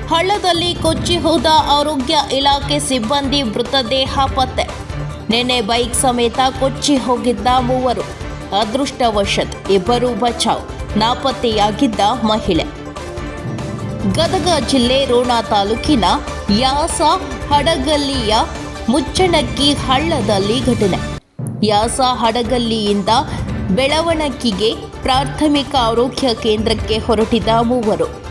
ಹಳ್ಳದಲ್ಲಿ ಕೊಚ್ಚಿ ಹೋದ ಆರೋಗ್ಯ ಇಲಾಖೆ ಸಿಬ್ಬಂದಿ ಮೃತದೇಹ ಪತ್ತೆ. ನಿನ್ನೆ ಬೈಕ್ ಸಮೇತ ಕೊಚ್ಚಿ ಹೋಗಿದ್ದ ಮೂವರು. ಅದೃಷ್ಟವಶಾತ್ ಇಬ್ಬರು ಬಚಾವ್. ನಾಪತ್ತೆಯಾಗಿದ್ದ ಮಹಿಳೆ. ಗದಗ ಜಿಲ್ಲೆ ರೋಣ ತಾಲೂಕಿನ ಯಾಸ ಹಡಗಲ್ಲಿಯ ಮುಚ್ಚಣಕ್ಕಿ ಹಳ್ಳದಲ್ಲಿ ಘಟನೆ. ಯಾಸ ಹಡಗಲ್ಲಿಯಿಂದ ಬೆಳವಣಕ್ಕಿಗೆ ಪ್ರಾಥಮಿಕ ಆರೋಗ್ಯ ಕೇಂದ್ರಕ್ಕೆ ಹೊರಟಿದ್ದ ಮೂವರು.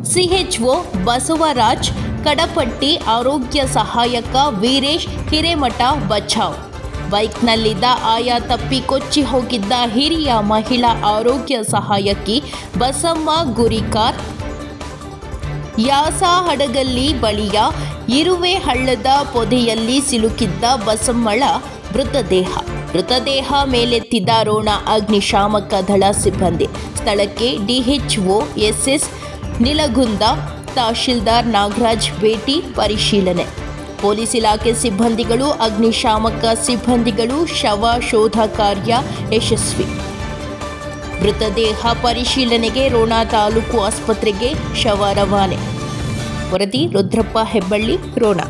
ಸಿಎಚ್ಒ ಬಸವರಾಜ್ ಕಡಪಟ್ಟಿ, ಆರೋಗ್ಯ ಸಹಾಯಕ ವೀರೇಶ್ ಹಿರೇಮಠ ಬಚಾವ್. ಬೈಕ್ನಲ್ಲಿದ್ದ ಆಯಾ ತಪ್ಪಿ ಕೊಚ್ಚಿ ಹೋಗಿದ್ದ ಹಿರಿಯ ಮಹಿಳಾ ಆರೋಗ್ಯ ಸಹಾಯಕಿ ಬಸಮ್ಮ ಗುರಿಕಾರ್. ಯಾಸ ಹಡಗಲ್ಲಿ ಬಳಿಯ ಇರುವೆ ಹಳ್ಳದ ಪೊದೆಯಲ್ಲಿ ಸಿಲುಕಿದ್ದ ಬಸಮ್ಮಳ ಮೃತದೇಹ ಮೇಲೆತ್ತಿದ್ದ ರೋಣ ಅಗ್ನಿಶಾಮಕ ದಳ ಸಿಬ್ಬಂದಿ. ಸ್ಥಳಕ್ಕೆ ಡಿಎಚ್ಒ ಎಸ್ಎಸ್ ನಿಲಗುಂದ, ತಹಶೀಲ್ದಾರ್ ನಾಗರಾಜ್ ಭೇಟಿ ಪರಿಶೀಲನೆ. ಪೊಲೀಸ್ ಇಲಾಖೆ ಸಿಬ್ಬಂದಿಗಳು, ಅಗ್ನಿಶಾಮಕ ಸಿಬ್ಬಂದಿಗಳು ಶವ ಶೋಧ ಕಾರ್ಯ ಯಶಸ್ವಿ. ಮೃತದೇಹ ಪರಿಶೀಲನೆಗೆ ರೋಣ ತಾಲೂಕು ಆಸ್ಪತ್ರೆಗೆ ಶವ ರವಾನೆ. ವರದಿ ರುದ್ರಪ್ಪ ಹೆಬ್ಬಳ್ಳಿ, ರೋಣ.